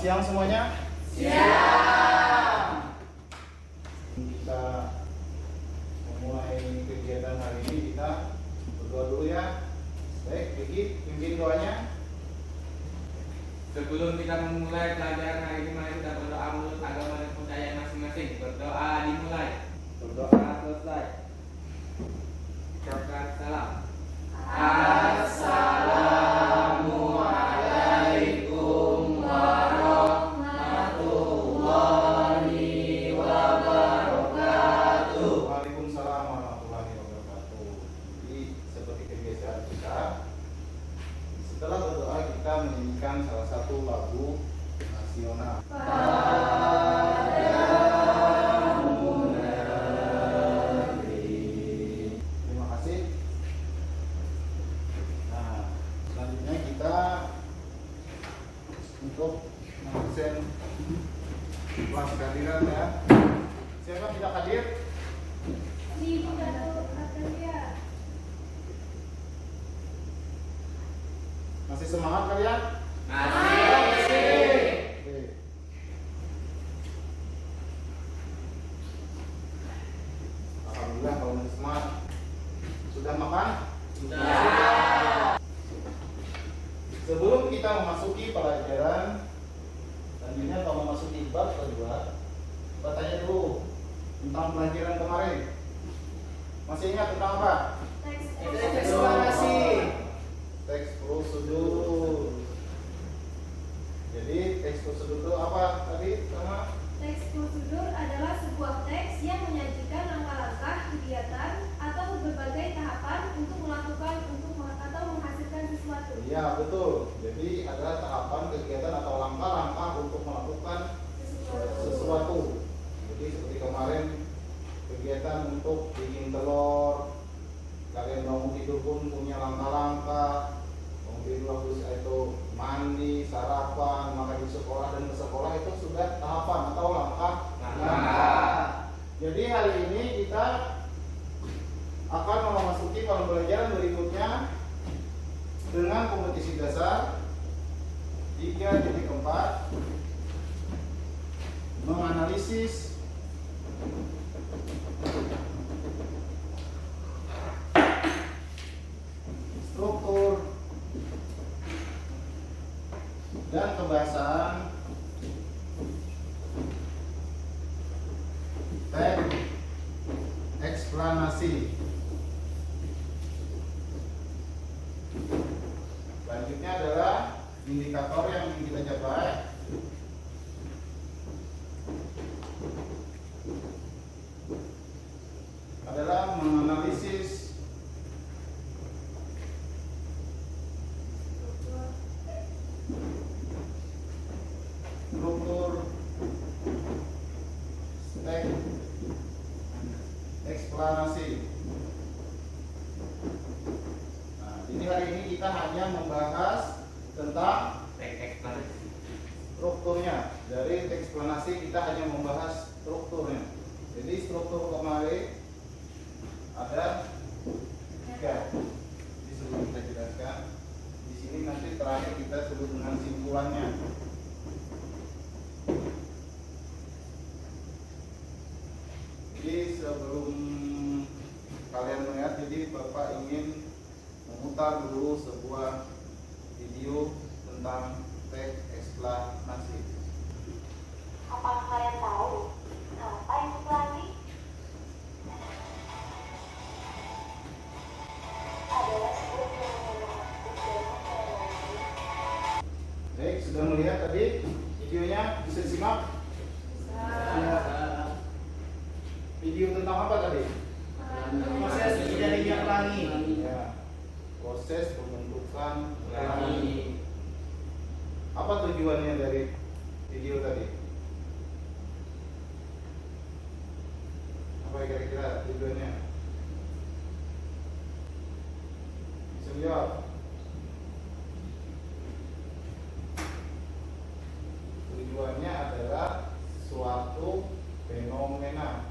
siang semuanya. Siap. Kita memulai kegiatan hari ini, kita berdoa dulu ya. Baik, Vicky, pimpin doanya. Sebelum kita memulai pelajaran hari ini, mari kita berdoa menurut agama dan kepercayaan masing-masing. Berdoa dimulai, berdoa selesai. Ucapkan salam. Assalamualaikum warahmatullahi wabarakatuh. Waalaikumsalam warahmatullahi wabarakatuh. Jadi seperti kebiasaan kita, setelah berdoa kita menyanyikan salah satu lagu nasional. Terima kasih. Nah, selanjutnya kita untuk mengabsen kelas kehadiran ya. Siapa tidak hadir? Masih semangat kalian? Masih. Oke. Alhamdulillah kalau masih semangat. Sudah makan? Sudah. Sebelum kita memasuki pelajaran selanjutnya atau memasuki bab kedua, kita tanya dulu tentang pelajaran kemarin. Masih ingat tentang apa? Eksplanasi. Teks prosedur. Jadi teks prosedur itu apa tadi sama? Teks prosedur adalah sebuah teks yang menyajikan langkah-langkah kegiatan atau berbagai tahapan untuk melakukan atau menghasilkan sesuatu. Iya betul. Jadi adalah tahapan kegiatan atau langkah-langkah untuk melakukan sesuatu. Jadi seperti kemarin kegiatan untuk bikin telur, kalian bangun tidur pun punya langkah-langkah. Kemudian waktu itu mandi, sarapan, makan di sekolah dan ke sekolah itu sudah tahapan atau langkah. Jadi hari ini kita akan memasuki pembelajaran berikutnya dengan kompetisi dasar 3.4 menganalisis struktur dan kebahasaan teks eksplanasi. Selanjutnya adalah indikator yang ingin kita capai. Adalah menganalisis struktur teks eksplanasi. Nah, jadi hari ini kita hanya membahas tentang Eksplanasi. strukturnya. Dari teks eksplanasi kita hanya membahas strukturnya. Jadi struktur kemarin ada 3. Jadi sebelum kita jelaskan, di sini nanti terakhir kita sebut dengan simpulannya. Jadi sebelum kalian melihat, jadi Bapak ingin memutar dulu sebuah video tentang teks eksplanasi. Apakah kalian tahu apa itu pelangi? Adalah sebuah fenomena berjalan fenomena. Baik, sudah melihat tadi videonya, bisa disimak? Ya. Video tentang apa tadi? Proses terjadinya pelangi. Ya, proses pembentukan pelangi. Pelangi. Apa tujuannya dari video tadi? Apa kira-kira tujuannya? Bisa jawab? Tujuannya adalah suatu fenomena.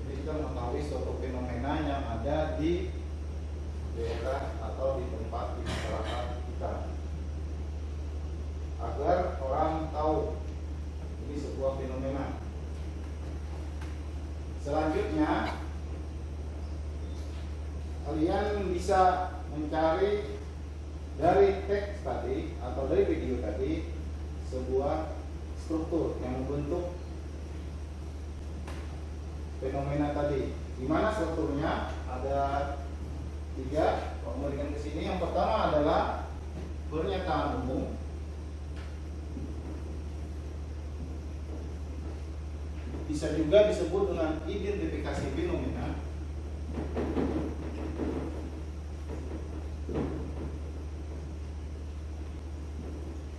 Jadi kita mengetahui suatu fenomena yang ada di daerah atau di tempat di masyarakat kita, agar orang tahu Selanjutnya kalian bisa mencari dari teks tadi atau dari video tadi sebuah struktur yang membentuk fenomena tadi. Di mana strukturnya ada 3. Kemudian ke sini yang pertama adalah pernyataan umum. Bisa juga disebut dengan identifikasi fenomena.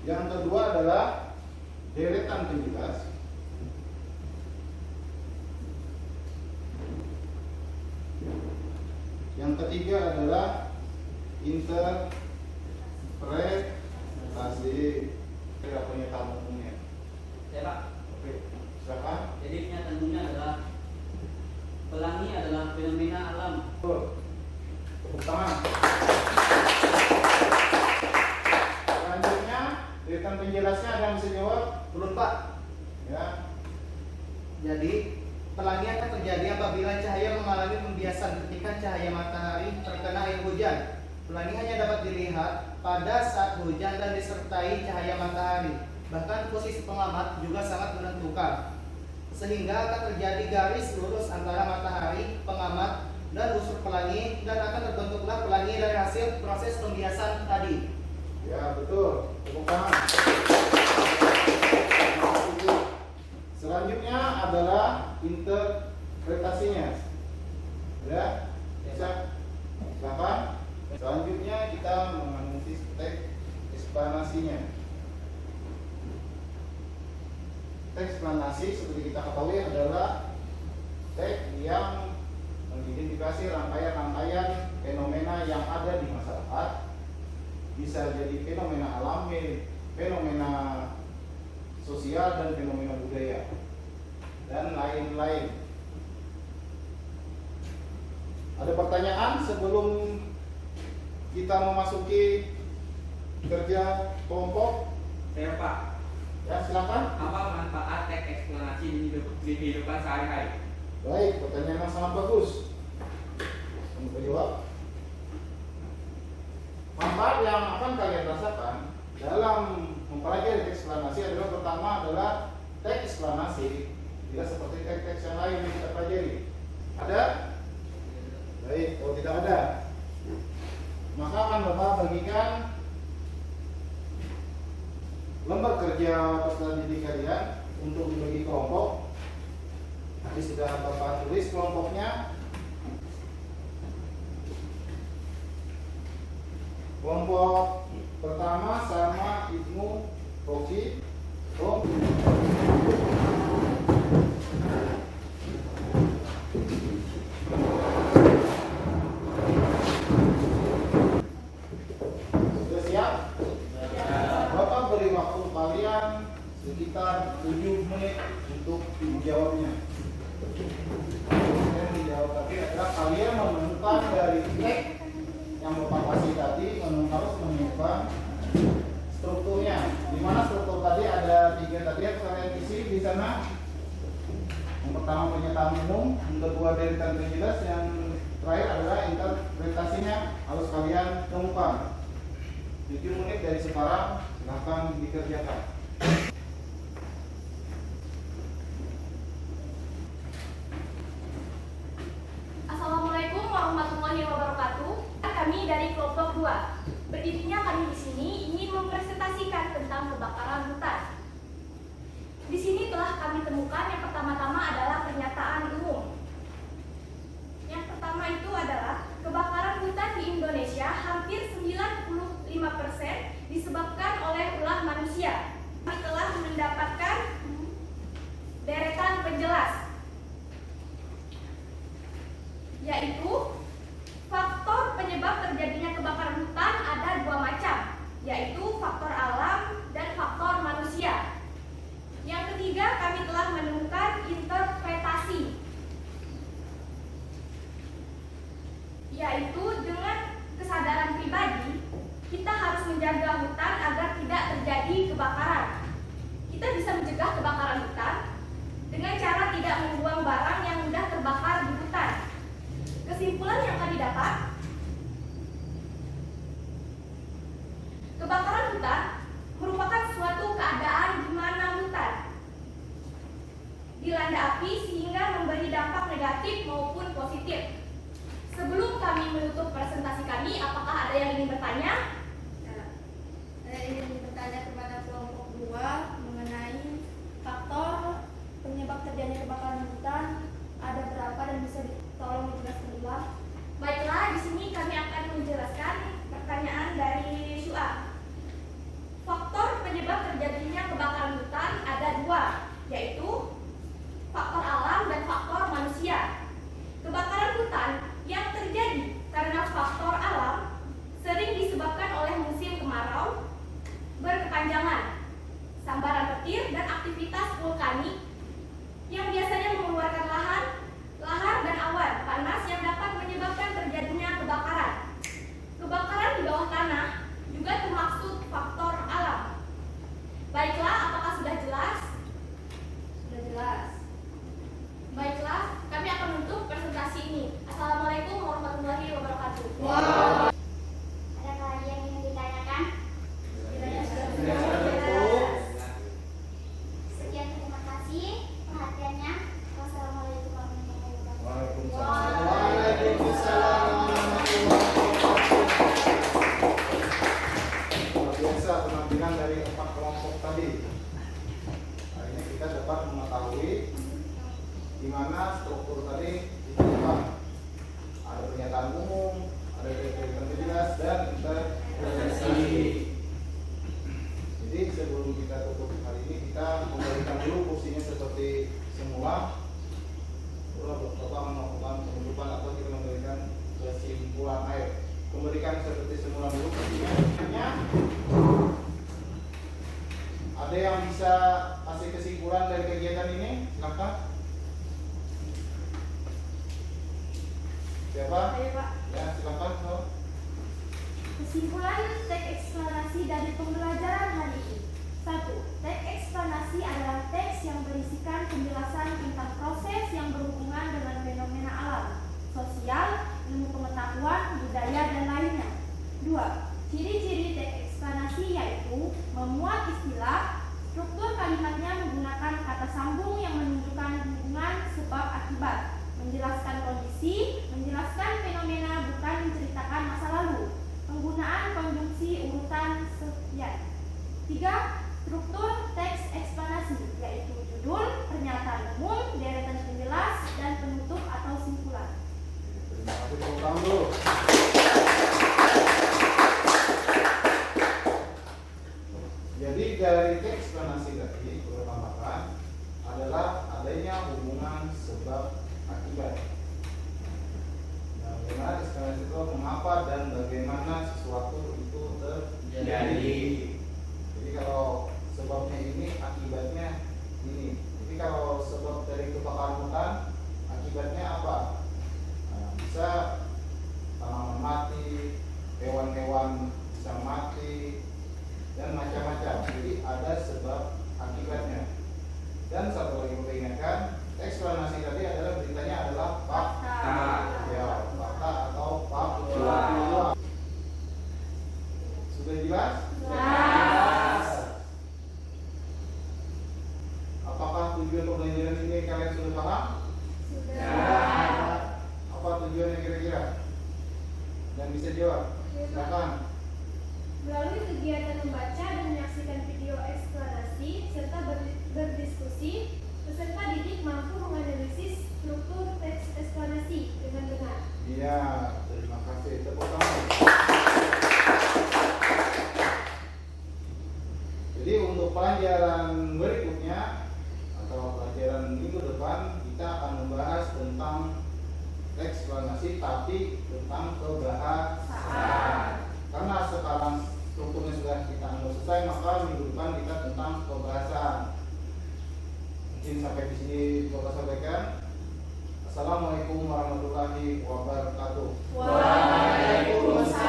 Yang kedua adalah deretan penjelas. Yang ketiga adalah interpretasi. Tidak punya tamu umumnya. Ya Pak, Oke, silakan. jadi pernyataan umumnya adalah pelangi adalah fenomena alam. Betul. Tepuk tangan. Selanjutnya, deretan penjelasnya ada yang bisa jawab? Belum Pak. Ya. Jadi pelangi akan terjadi apabila cahaya mengalami pembiasan ketika cahaya matahari terkena air hujan. Pelangi hanya dapat dilihat pada saat hujan dan disertai cahaya matahari. Bahkan posisi pengamat juga sangat menentukan. Sehingga akan terjadi garis lurus antara matahari, pengamat, dan unsur pelangi, dan akan terbentuklah pelangi dari hasil proses pembiasan tadi. Ya, betul. Tepuk tangan. Selanjutnya adalah interpretasinya. Ya, bisa. Silakan. Selanjutnya kita menganalisis teks eksplanasinya. Teks eksplanasi seperti kita ketahui adalah teks yang mengidentifikasi rangkaian-rangkaian fenomena yang ada di masyarakat. Bisa jadi fenomena alami, fenomena sosial, dan fenomena budaya, dan lain-lain. Ada pertanyaan sebelum kita memasuki kerja kelompok? Saya Pak, Ya, silakan. apa manfaat teks eksplanasi di kehidupan sehari-hari? Baik, pertanyaan yang sangat bagus. Kamu jawab. Manfaat yang akan kalian rasakan dalam mempelajari teks eksplanasi adalah pertama adalah teks eksplanasi tidak seperti teks-teks yang lain yang kita pelajari. Ada? Baik, kalau tidak ada, maka akan Bapak bagikan lembar kerja peserta didik kalian untuk dibagi kelompok. Nanti sudah Bapak tulis kelompoknya. Kelompok pertama sama Ibnu Roki. Sudah siap? Bapak beri waktu kalian sekitar 7 menit untuk menjawabnya. Yang dijawab tadi adalah kalian menemukan dari teks yang Bapak kasih tadi, harus menemukan strukturnya. Di mana struktur tadi ada 3 tadi yang kalian isi di sana. Yang pertama pernyataan umum, yang kedua deretan penjelas, yang terakhir adalah interpretasinya harus kalian temukan. 7 menit dari sekarang, silahkan dikerjakan. Assalamualaikum warahmatullahi wabarakatuh. Kami dari kelompok 2. Berdirinya kami di sini ingin mempresentasikan tentang kebakaran hutan. Di sini telah kami temukan yang pertama-tama adalah pernyataan umum. Yang pertama itu adalah kebakaran hutan di Indonesia hampir 95% disebabkan oleh ulah manusia. Kami telah mendapatkan deretan penjelas, yaitu faktor penyebab terjadinya kebakaran hutan ada 2 macam, yaitu faktor alam dan faktor manusia. Yang ketiga, kami telah menemukan interpretasi, yaitu dengan kesadaran pribadi kita harus menjaga hutan agar tidak terjadi kebakaran. Kita bisa mencegah kebakaran hutan dengan cara tidak membuang barang yang mudah terbakar 4 kelompok tadi. Nah, ini kita dapat mengetahui di mana struktur tadi ditentukan. Ada pernyataan umum, ada kriteria jelas, dan interpretasi. Jadi sebelum kita tutup hari ini, kita kembalikan dulu kursinya seperti semula. Bapak melakukan penutupan atau kita memberikan kesimpulan kembalikan seperti semula dulu kursinya. Ada yang bisa kasih kesimpulan dari kegiatan ini? Silakan. Siapa? Ayo Pak. Ya, silakan. So. Kesimpulan teks eksplanasi dari pembelajaran hari ini. 1. Teks eksplanasi adalah teks yang berisikan penjelasan tentang proses yang berhubungan dengan fenomena alam, sosial, ilmu pengetahuan, budaya, dan lainnya. 2. Ciri-ciri teks eksplanasi yaitu memuat istilah, struktur kalimatnya menggunakan kata sambung yang menunjukkan hubungan sebab akibat, menjelaskan kondisi, menjelaskan fenomena bukan menceritakan masa lalu, penggunaan konjungsi urutan sekian. 3. Struktur teks eksplanasi yaitu judul, pernyataan umum, deretan penjelas, dan penutup atau simpulan. Terima kasih, tepuk tangan dulu. Jadi dari teks eksplanasi tadi pertama adalah adanya hubungan sebab akibat. Nah, bagaimana eksplanasi itu mengapa dan bagaimana sesuatu itu terjadi. Jadi kalau sebabnya ini, akibatnya ini. Jadi kalau sebab dari kebakaran hutan, akibatnya apa? Nah, bisa tanaman mati, hewan-hewan bisa mati, dan macam-macam. Jadi ada sebab akibatnya. Dan satu lagi perlu ingatkan, eksplanasi tadi adalah beritanya adalah fakta. Ya, fakta atau fakta. Sudah jelas? Apakah tujuan pembelajaran ini kalian sudah paham? Sudah. Apa tujuannya kira-kira? Dan bisa jawab? Silakan. Melalui kegiatan membaca dan menyaksikan video eksplanasi serta berdiskusi, peserta didik mampu menganalisis struktur teks eksplanasi dengan benar. Iya, terima kasih. Tepuk tangan. Jadi untuk pelajaran berikutnya atau pelajaran minggu depan kita akan membahas tentang eksplanasi tapi tentang kebahasaan. Karena sekarang strukturnya sudah kita anggap selesai, maka minggu depan kita tentang kebahasaan. Mungkin sampai di sini Bapak sampaikan. Assalamualaikum warahmatullahi wabarakatuh. Waalaikumsalam.